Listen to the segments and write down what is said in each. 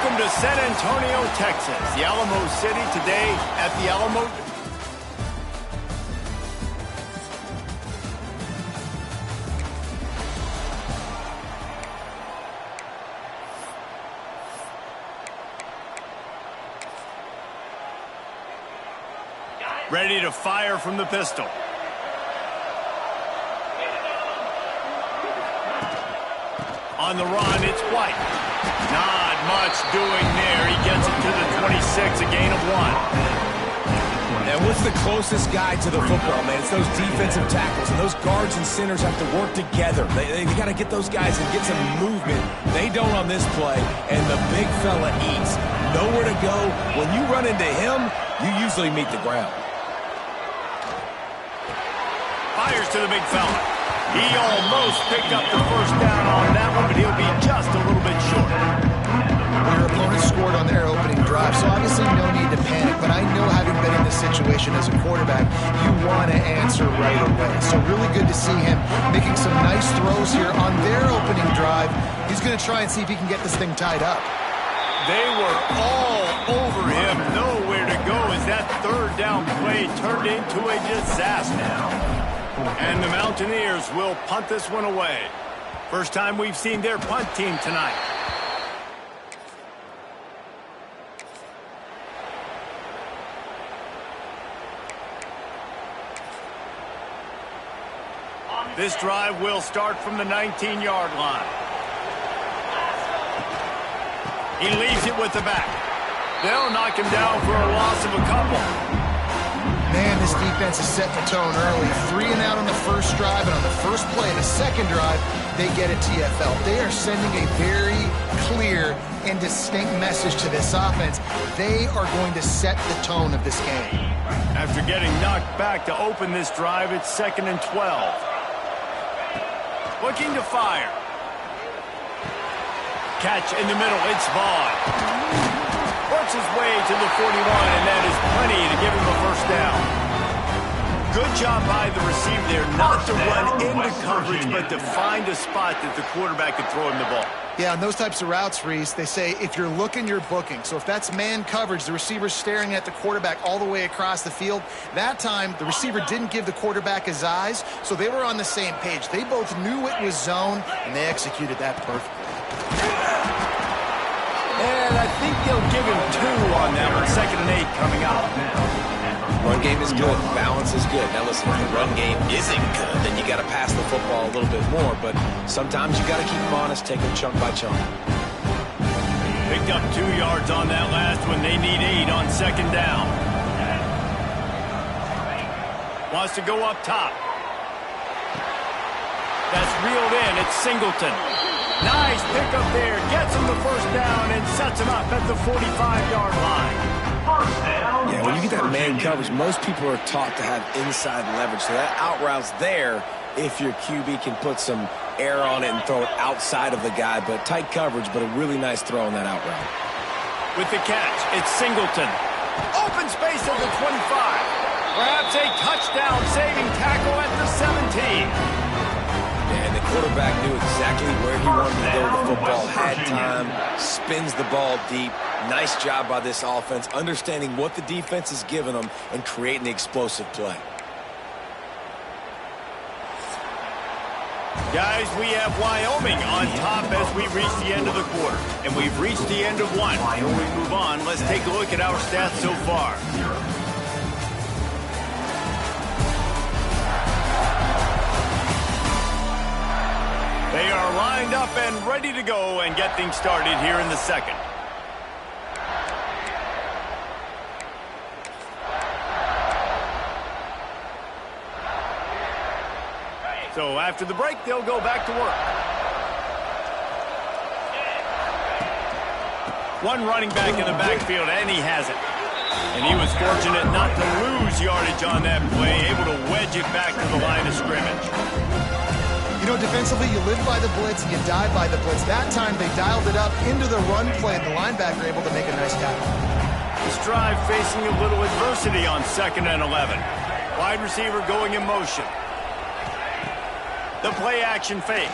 Welcome to San Antonio, Texas, the Alamo City today at the Alamo. Ready to fire from the pistol. On the run, it's White. Not much doing there. He gets it to the 26, a gain of 1. And what's the closest guy to the football, man? It's those defensive tackles, and those guards and centers have to work together. They got to get those guys and get some movement. They don't on this play, and the big fella eats. Nowhere to go. When you run into him, you usually meet the ground. Fires to the big fella. He almost picked up the first down on that one, but he'll be just a little bit short. Your opponent scored on their opening drive, so obviously no need to panic. But I know, having been in this situation as a quarterback, you want to answer right away. So really good to see him making some nice throws here on their opening drive. He's going to try and see if he can get this thing tied up. They were all over him. Nowhere to go as that third down play turned into a disaster. And the Mountaineers will punt this one away. First time we've seen their punt team tonight. This drive will start from the 19-yard line. He leaves it with the back. They'll knock him down for a loss of a couple. Man, this defense is setting the tone early. 3 and out on the first drive, and on the first play of the second drive, they get a TFL. They are sending a very clear and distinct message to this offense. They are going to set the tone of this game. After getting knocked back to open this drive, it's 2nd and 12. Looking to fire. Catch in the middle, it's Vaughn. Works his way to the 41, and that is plenty to give him a first down. Good job by the receiver there, not to run into coverage, but to find a spot that the quarterback could throw him the ball. Yeah, on those types of routes, Reese, they say if you're looking, you're booking. So if that's man coverage, the receiver's staring at the quarterback all the way across the field. That time, the receiver didn't give the quarterback his eyes, so they were on the same page. They both knew it was zone, and they executed that perfectly. And I think they'll give him 2 on that one. 2nd and 8 coming up. Run game is good. Balance is good. Now listen, if the run game isn't good, then you got to pass the football a little bit more. But sometimes you got to keep them honest, take them chunk by chunk. Picked up 2 yards on that last one. They need 8 on 2nd down. Wants to go up top. That's reeled in. It's Singleton. Nice pickup there. Gets him the first down and sets him up at the 45-yard line. Yeah, when you get that man coverage, most people are taught to have inside leverage. So that out route's there if your QB can put some air on it and throw it outside of the guy. But tight coverage, but a really nice throw on that out route. With the catch, it's Singleton. Open space at the 25. Perhaps a touchdown-saving tackle at the 17. And the quarterback knew exactly where he wanted to go. The football had time, spins the ball deep. Nice job by this offense, understanding what the defense is giving them and creating the explosive play. Guys, we have Wyoming on top as we reach the end of the quarter. And we've reached the end of one. Before we move on, let's take a look at our stats so far. They are lined up and ready to go and get things started here in the second. So after the break, they'll go back to work. One running back in the backfield, and he has it. And he was fortunate not to lose yardage on that play, able to wedge it back to the line of scrimmage. You know, defensively, you live by the blitz, you die by the blitz. That time, they dialed it up into the run play, and the linebacker able to make a nice tackle. This drive facing a little adversity on 2nd and 11. Wide receiver going in motion. The play action fake.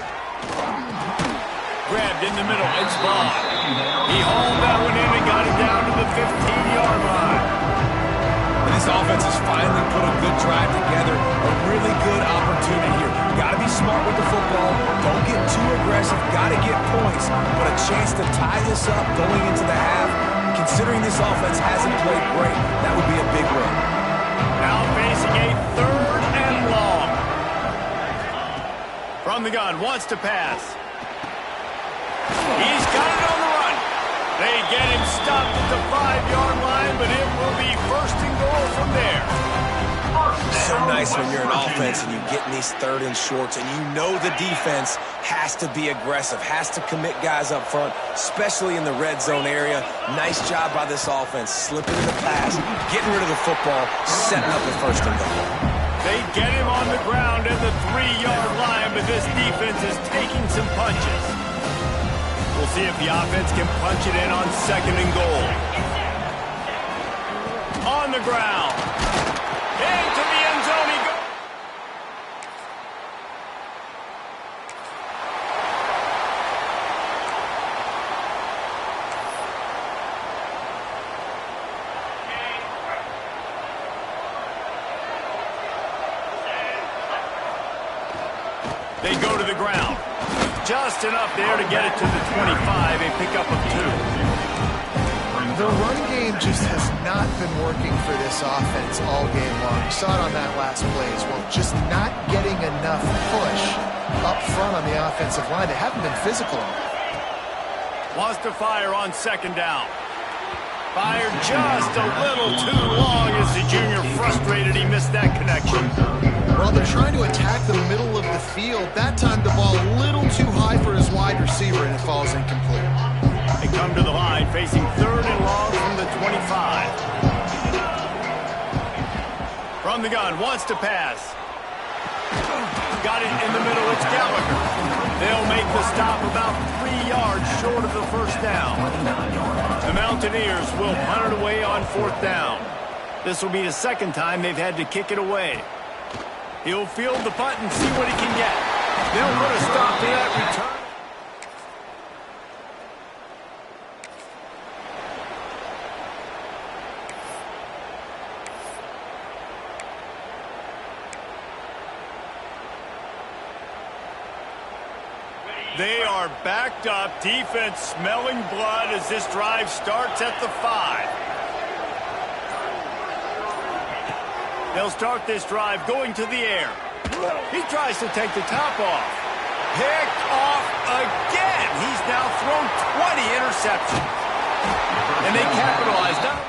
Grabbed in the middle. It's Vaughn. He hauled that one in and got it down to the 15-yard line. And this offense has finally put a good drive together. A really good opportunity here. Got to be smart with the football. Don't get too aggressive. Got to get points. But a chance to tie this up going into the half. Considering this offense hasn't played great, that would be a big win. Now facing a 3rd and long. From the gun, wants to pass. He's got it on the run. They get him stopped at the 5-yard line, but it will be 1st and goal from there. So nice when you're an offense and you get in these 3rd and shorts and you know the defense has to be aggressive, has to commit guys up front, especially in the red zone area. Nice job by this offense, slipping in the pass, getting rid of the football, setting up the 1st and goal. They get him on the ground at the 3-yard line, but this defense is taking some punches. We'll see if the offense can punch it in on 2nd and goal. On the ground. Into the end zone he goes. They go to the ground. Just enough there to get it to the 25, a pickup of 2. The run game just has not been working for this offense all game long. We saw it on that last play as well. Just not getting enough push up front on the offensive line. They haven't been physical enough. Wants to fire on 2nd down. Fired just a little too long as the junior frustrated he missed that connection. Well, they're trying to attack the middle of the field. That time the ball a little too high for his wide receiver and it falls incomplete. They come to the line facing 3rd and long from the 25. From the gun, wants to pass. Got it in the middle, it's Gallagher. They'll make the stop about 3 yards short of the 1st down. The Mountaineers will punt it away on 4th down. This will be the 2nd time they've had to kick it away. He'll field the punt and see what he can get. They'll put a stop to that return. They are backed up, defense smelling blood as this drive starts at the 5. They'll start this drive going to the air. He tries to take the top off. Picked off again. He's now thrown 20 interceptions. And they capitalized on it.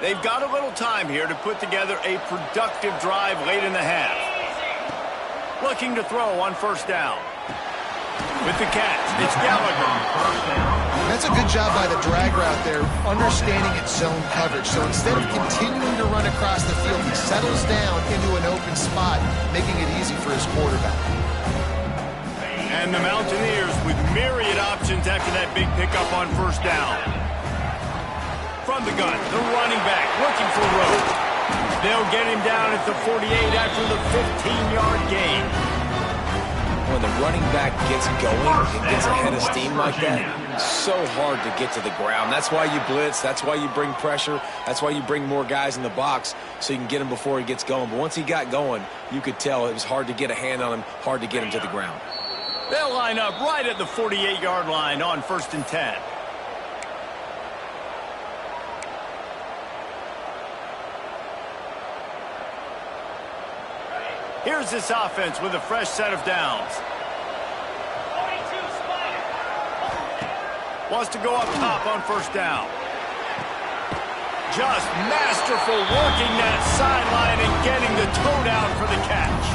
They've got a little time here to put together a productive drive late in the half. Looking to throw on 1st down. With the catch, it's Gallagher. That's a good job by the drag route there, understanding its zone coverage. So instead of continuing to run across the field, he settles down into an open spot, making it easy for his quarterback. And the Mountaineers with myriad options after that big pickup on 1st down. From the gun, the running back looking for Rhodes. They'll get him down at the 48 after the 15-yard gain. When the running back gets going and gets ahead of steam like that, it's so hard to get to the ground. That's why you blitz. That's why you bring pressure. That's why you bring more guys in the box so you can get him before he gets going. But once he got going, you could tell it was hard to get a hand on him, hard to get him to the ground. They'll line up right at the 48-yard line on 1st and 10. Here's this offense with a fresh set of downs. Wants to go up top on 1st down. Just masterful working that sideline and getting the toe down for the catch.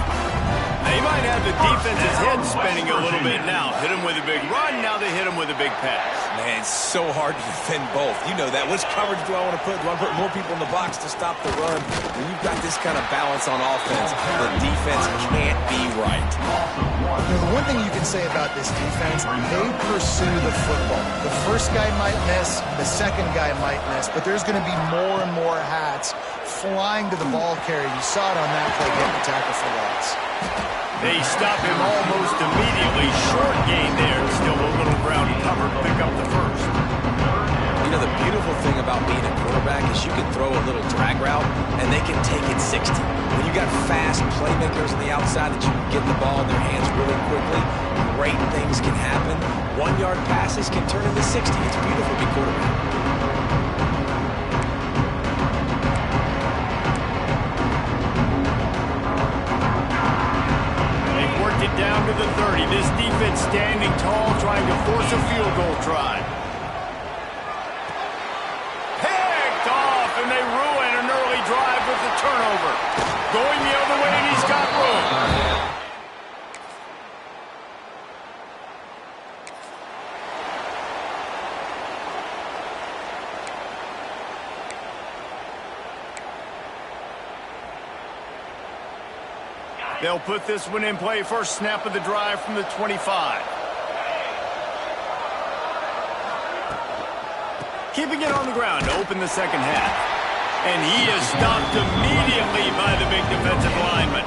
They might have the defense's head spinning a little bit now. Hit him with a big run, now they hit him with a big pass. Man, it's so hard to defend both. You know that. Which coverage do I want to put? Do I put more people in the box to stop the run? When you've got this kind of balance on offense, the defense can't be right. You know, the one thing you can say about this defense, they pursue the football. The first guy might miss, the second guy might miss, but there's going to be more and more hats flying to the ball carrier. You saw it on that play, getting the tackle for loss. They stop him almost immediately. Short gain there. Still a little ground covered. Pick up the first. You know, the beautiful thing about being a quarterback is you can throw a little drag route, and they can take it 60. When you got fast playmakers on the outside that you can get the ball in their hands really quickly, great things can happen. 1-yard passes can turn into 60. It's beautiful to be quarterback. It down to the 30. This defense standing tall, trying to force a field goal try. Picked off, and they ruin an early drive with the turnover. Going the other way, and he's got room. They'll put this one in play. First snap of the drive from the 25. Keeping it on the ground to open the second half. And he is stopped immediately by the big defensive lineman.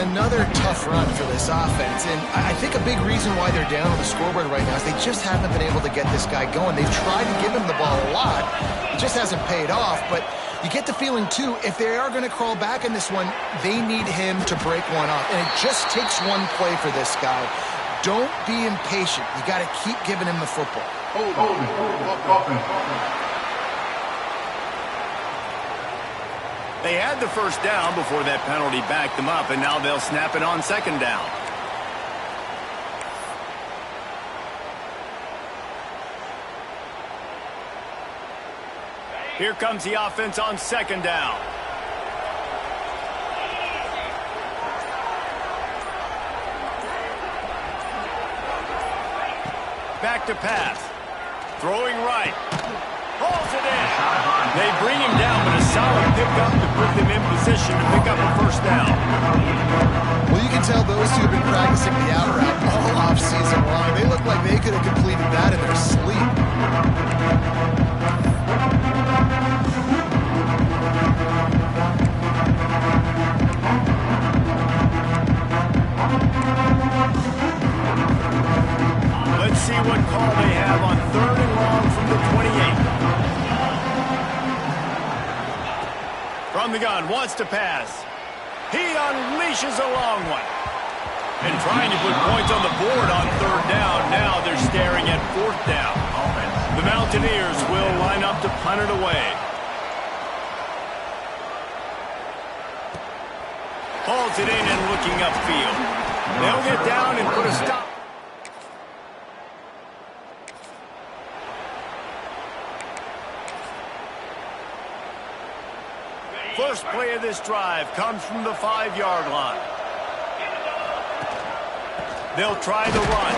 Another tough run for this offense, and I think a big reason why they're down on the scoreboard right now is they just haven't been able to get this guy going. They've tried to give him the ball a lot. It just hasn't paid off, but you get the feeling, too, if they are going to crawl back in this one, they need him to break one off. And it just takes one play for this guy. Don't be impatient. You got to keep giving him the football. They had the first down before that penalty backed them up, and now they'll snap it on second down. Here comes the offense on second down. Back to pass. Throwing right. Hauls it in. They bring him down, but a solid pickup to put them in position to pick up a first down. Well, you can tell those two have been practicing the out route all off-season long. They look like they could have completed that in their sleep. Let's see what call they have on third and long from the 28. From the gun, wants to pass. He unleashes a long one. And trying to put points on the board on third down. Now they're staring at fourth down. The Mountaineers will line up to punt it away. Hauls it in and looking upfield. They'll get down and put a stop. First play of this drive comes from the 5-yard line. They'll try the run.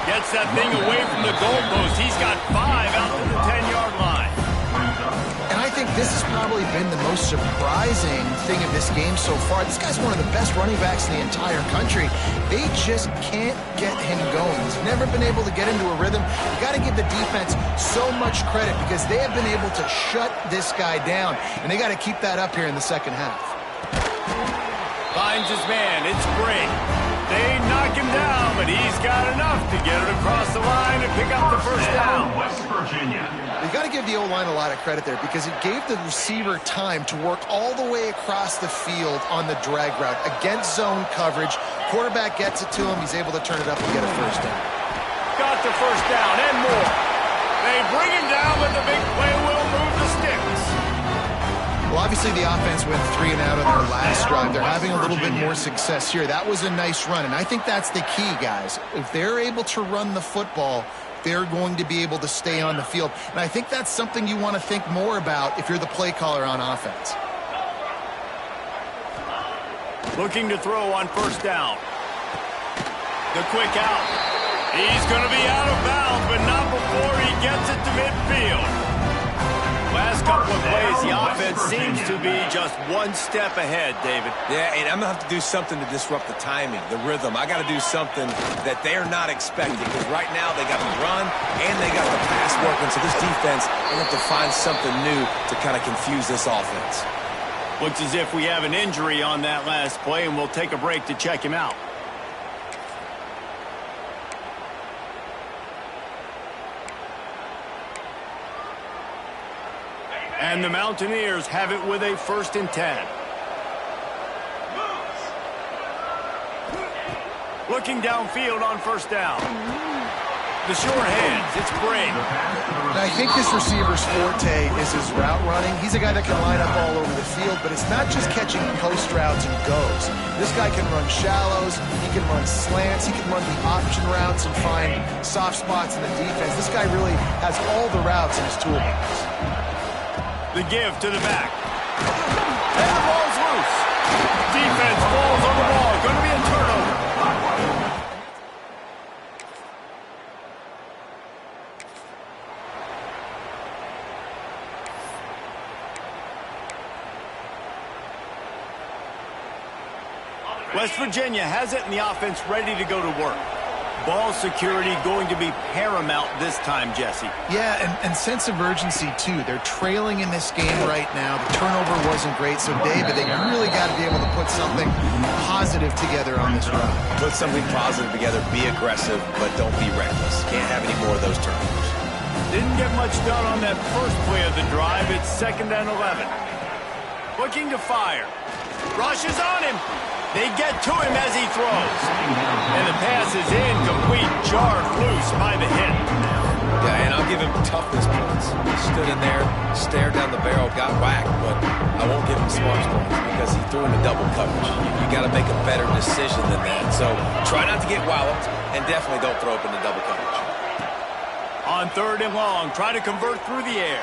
Gets that thing away from the goalpost. He's got 5 out to the 10-yard line. And I think this has probably been the most surprising thing of this game so far. This guy's one of the best running backs in the entire country. They just can't get him going. He's never been able to get into a rhythm. You got to give the defense so much credit because they have been able to shut this guy down, and they got to keep that up here in the second half. Finds his man. It's great. They knock him down, but he's got enough to get it across the line and pick up the first down. West Virginia. You got to give the O-line a lot of credit there because it gave the receiver time to work all the way across the field on the drag route against zone coverage. Quarterback gets it to him. He's able to turn it up and get a first down. Got the first down and more. They bring him down, but the big play will move the sticks. Well, obviously the offense went 3 and out on their last drive. They're having a little bit more success here. That was a nice run, and I think that's the key, guys. If they're able to run the football, they're going to be able to stay on the field. And I think that's something you want to think more about if you're the play caller on offense. Looking to throw on first down. The quick out. He's going to be out of bounds, but not before he gets it to midfield. Last couple of plays, the offense seems to be just one step ahead, David. Yeah, and I'm going to have to do something to disrupt the timing, the rhythm. I got to do something that they're not expecting, because right now they got the run and they got the pass working. So this defense, they have to find something new to kind of confuse this offense. Looks as if we have an injury on that last play, and we'll take a break to check him out. And the Mountaineers have it with a 1st and 10. Looking downfield on first down. The short hands, it's Brady. I think this receiver's forte is his route running. He's a guy that can line up all over the field, but it's not just catching post routes and goes. This guy can run shallows, he can run slants, he can run the option routes and find soft spots in the defense. This guy really has all the routes in his toolbox. The give to the back. And the ball's loose. Defense falls on the ball. Going to be a turnover. West Virginia has it, and the offense ready to go to work. Ball security going to be paramount this time, Jesse. Yeah, and sense of urgency, too. They're trailing in this game right now. The turnover wasn't great, so, David, they really got to be able to put something positive together on this drive. Put something positive together, be aggressive, but don't be reckless. Can't have any more of those turnovers. Didn't get much done on that first play of the drive. It's 2nd and 11. Looking to fire. Rushes on him. They get to him as he throws. And the pass is incomplete, jarred loose by the hit. Yeah, and I'll give him toughness points. He stood in there, stared down the barrel, got whacked, but I won't give him smarts points because he threw into double coverage. You got to make a better decision than that. So try not to get walloped, and definitely don't throw up into double coverage. On 3rd and long, try to convert through the air.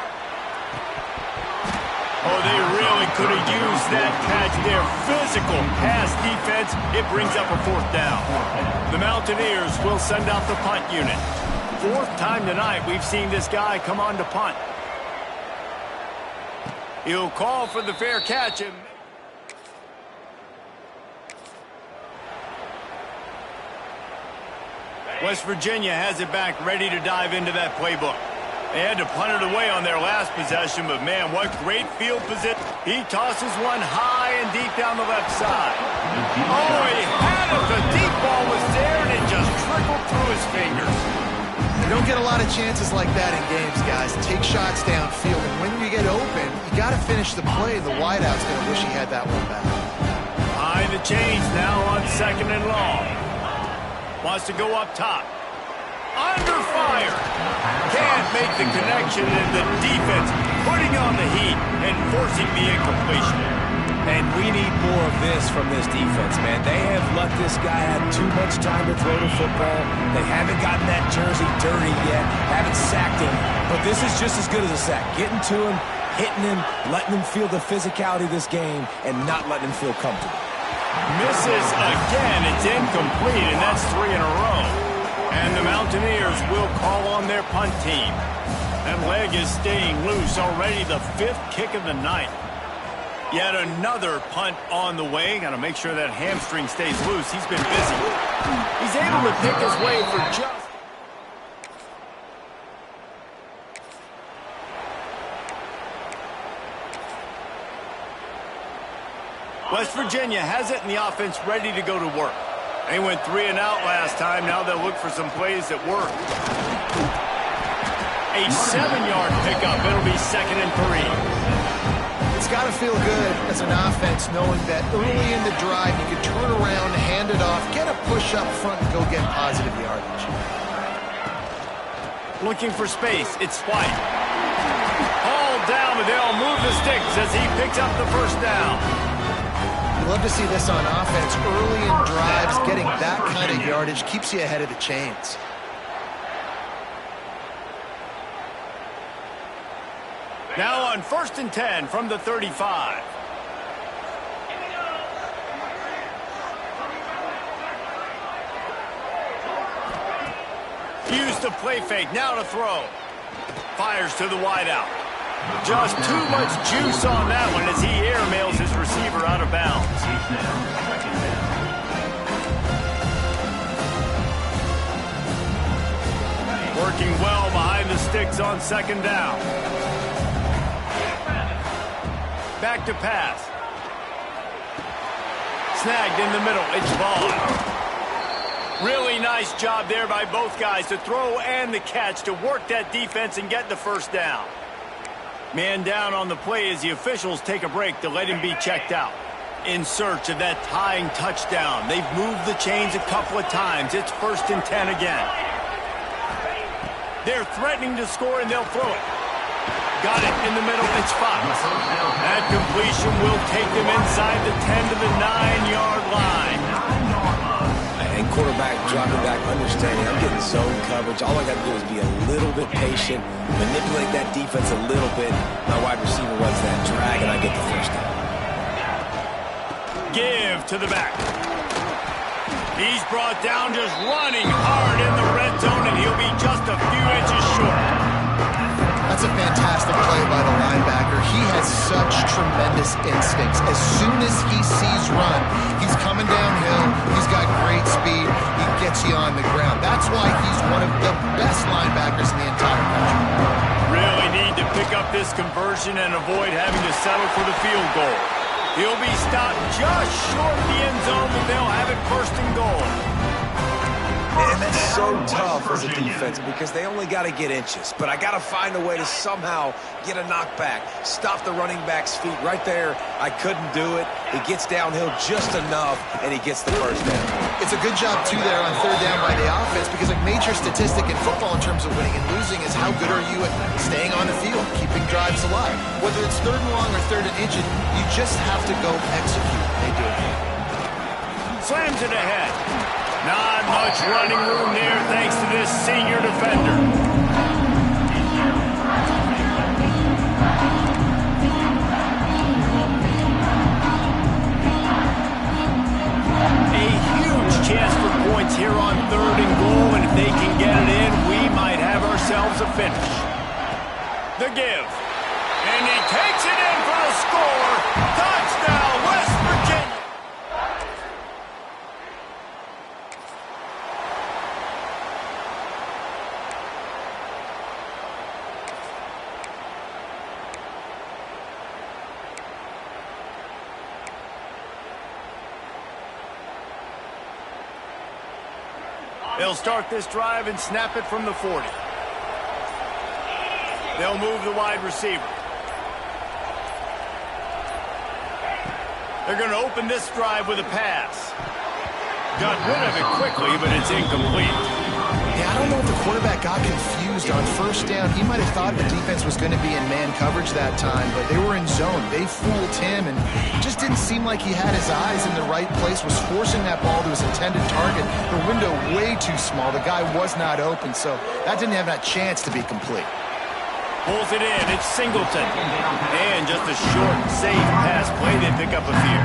Oh, they really could have used that catch there. Physical pass defense. It brings up a 4th down. The Mountaineers will send out the punt unit. 4th time tonight we've seen this guy come on to punt. He'll call for the fair catch. West Virginia has it back, ready to dive into that playbook. They had to punt it away on their last possession, but, man, what great field position. He tosses one high and deep down the left side. Oh, he had it. The deep ball was there, and it just trickled through his fingers. You don't get a lot of chances like that in games, guys. Take shots downfield, and when you get open, you got to finish the play. The wideout's going to wish he had that one back. Behind the chains now on 2nd and long. Wants to go up top. Under fire. Can't make the connection, and the defense putting on the heat and forcing the incompletion. And we need more of this from this defense, man. They have let this guy have too much time to throw the football. They haven't gotten that jersey dirty yet, haven't sacked him. But this is just as good as a sack. Getting to him, hitting him, letting him feel the physicality of this game, and not letting him feel comfortable. Misses again. It's incomplete, and that's 3 in a row. And the Mountaineers will call on their punt team. That leg is staying loose already, the 5th kick of the night. Yet another punt on the way. Got to make sure that hamstring stays loose. He's been busy. He's able to pick his way for just... West Virginia has it, and the offense ready to go to work. They went 3 and out last time. Now they'll look for some plays that work. A 7-yard pickup. It'll be 2nd and 3. It's got to feel good as an offense knowing that early in the drive you can turn around, hand it off, get a push up front, and go get positive yardage. Looking for space. It's White. Hauled down, but they'll move the sticks as he picks up the 1st down. Love to see this on offense. Early in drives, getting that kind of yardage keeps you ahead of the chains. Now on 1st and 10 from the 35. Used to play fake, now to throw. Fires to the wideout. Just too much juice on that one as he airmails his receiver out of bounds. Working well behind the sticks on second down. Back to pass. Snagged in the middle. It's Vaughn. Really nice job there by both guys to throw and the catch to work that defense and get the first down. Man down on the play as the officials take a break to let him be checked out. In search of that tying touchdown. They've moved the chains a couple of times. It's 1st and 10 again. They're threatening to score and they'll throw it. Got it in the middle. It's Fox. That completion will take them inside the 10 to the 9-yard line. And quarterback dropping back, understanding I'm getting zone coverage. All I got to do is be a little bit patient, manipulate that defense a little bit. My wide receiver runs that drag, and I get the first down. Give to the back. He's brought down just running hard in the red zone, and he'll be just a few inches short. That's a fantastic play by the linebacker. He has such tremendous instincts. As soon as he sees run, he's coming downhill. He's got great speed. He gets you on the ground. That's why he's one of the best linebackers in the entire country. Really need to pick up this conversion and avoid having to settle for the field goal. He'll be stopped just short of the end zone, but they'll have it 1st and goal. And that's so tough as a defense because they only got to get inches. But I got to find a way to somehow get a knockback, stop the running back's feet right there. I couldn't do it. He gets downhill just enough, and he gets the first down. It's a good job, too, there on 3rd down by the offense because a major statistic in football in terms of winning and losing is how good are you at staying on the field, keeping drives alive. Whether it's 3rd and long or 3rd and inches, you just have to go execute. They do it. Slams it ahead. Not much running room there thanks to this senior defender. A huge chance for points here on 3rd and goal, and if they can get it in, we might have ourselves a finish. The give. And he takes it in for the score. Touchdown, West Virginia. They'll start this drive and snap it from the 40. They'll move the wide receiver. They're going to open this drive with a pass. Got rid of it quickly, but it's incomplete. Yeah, I don't know if the quarterback got confused on 1st down. He might have thought the defense was going to be in man coverage that time, but they were in zone. They fooled him, and it just didn't seem like he had his eyes in the right place, was forcing that ball to his intended target. The window way too small. The guy was not open, so that didn't have that chance to be complete. Pulls it in. It's Singleton. And just a short, safe pass play. They pick up a few.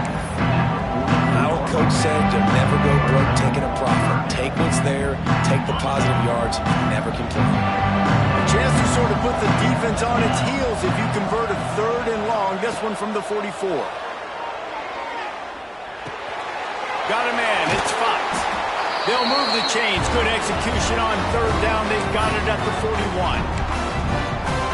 Our coach said you'll never go broke taking a profit. Take what's there, take the positive yards, never complain. A chance to sort of put the defense on its heels if you convert a 3rd and long. This one from the 44. Got a man. It's Fox. They'll move the chains. Good execution on 3rd down. They've got it at the 41.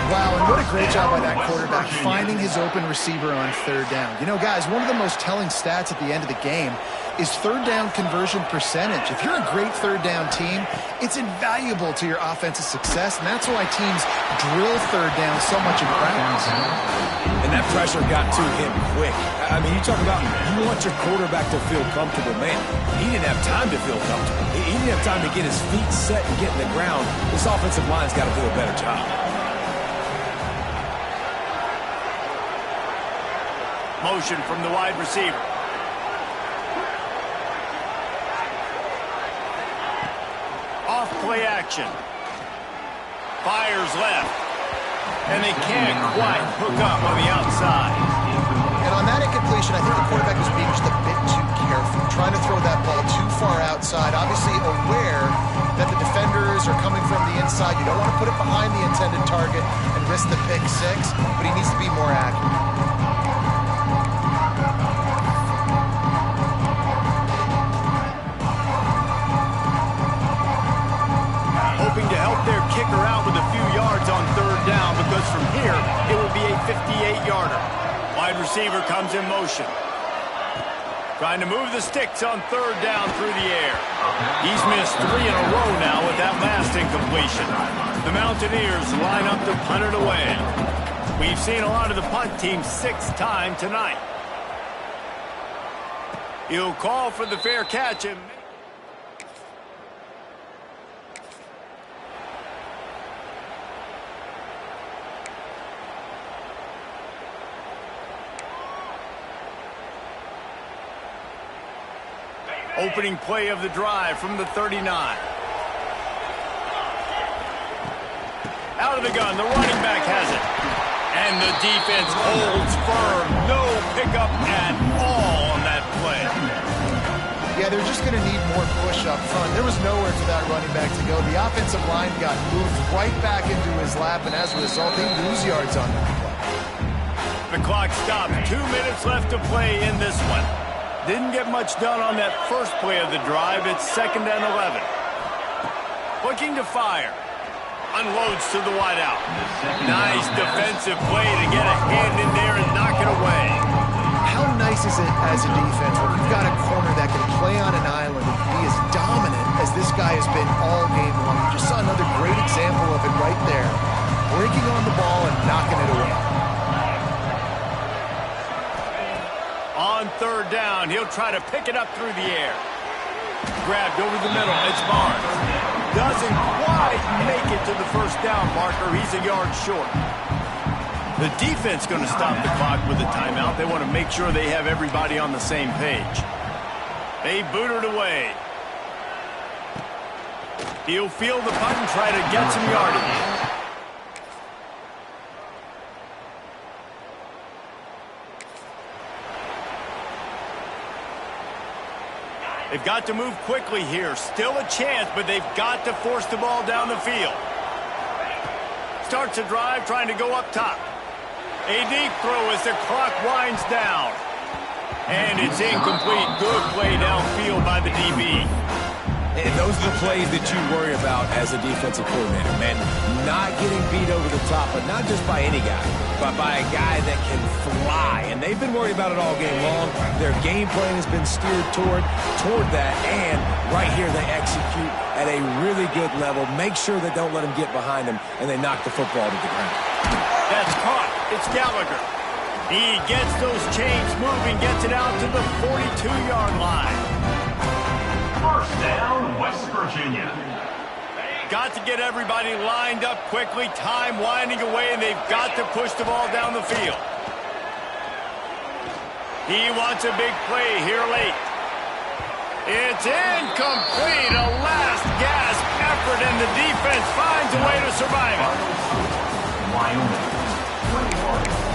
Wow, and what a great job by that quarterback, finding his open receiver on 3rd down. You know, guys, one of the most telling stats at the end of the game is 3rd down conversion percentage. If you're a great 3rd down team, it's invaluable to your offensive success, and that's why teams drill 3rd down so much in practice. And that pressure got to him quick. I mean, you talk about you want your quarterback to feel comfortable. Man, he didn't have time to feel comfortable. He didn't have time to get his feet set and get in the ground. This offensive line's got to do a better job. Motion from the wide receiver. Off play action. Fires left. And they can't quite hook up on the outside. And on that incompletion, I think the quarterback was being just a bit too careful, trying to throw that ball too far outside, obviously aware that the defenders are coming outside. You don't want to put it behind the intended target and risk the pick six, but he needs to be more accurate. Hoping to help their kicker out with a few yards on third down, because from here, it will be a 58-yarder. Wide receiver comes in motion. Trying to move the sticks on third down through the air. He's missed 3 in a row now with that last incompletion. The Mountaineers line up to punt it away. We've seen a lot of the punt team 6 times tonight. He'll call for the fair catch and... Opening play of the drive from the 39. Out of the gun, the running back has it. And the defense holds firm. No pickup at all on that play. Yeah, they're just going to need more push up front. There was nowhere for that running back to go. The offensive line got moved right back into his lap, and as a result, they lose yards on that play. The clock stops. 2 minutes left to play in this one. Didn't get much done on that first play of the drive. It's 2nd and 11. Looking to fire. Unloads to the wideout. Nice defensive play to get a hand in there and knock it away. How nice is it as a defense when you've got a corner that can play on an island and be as dominant as this guy has been all game long? You just saw another great example of it right there. Breaking on the ball and knocking it away. On third down, he'll try to pick it up through the air. Grabbed over the middle. It's Barnes. Doesn't quite make it to the first down marker. He's a yard short. The defense going to stop the clock with a timeout. They want to make sure they have everybody on the same page. They boot it away. He'll field the punt and try to get some yardage. They've got to move quickly here. Still a chance, but they've got to force the ball down the field. Starts a drive trying to go up top. A deep throw as the clock winds down. And it's incomplete. Good play downfield by the DB. And those are the plays that you worry about as a defensive coordinator, man. Not getting beat over the top, but not just by any guy, but by a guy that can fly. And they've been worried about it all game long. Their game plan has been steered toward that, and right here they execute at a really good level. Make sure they don't let them get behind them, and they knock the football to the ground. That's caught. It's Gallagher. He gets those chains moving, gets it out to the 42-yard line. First down, West Virginia. Got to get everybody lined up quickly. Time winding away, and they've got to push the ball down the field. He wants a big play here late. It's incomplete. A last-gasp effort, and the defense finds a way to survive it. Wyoming, 24.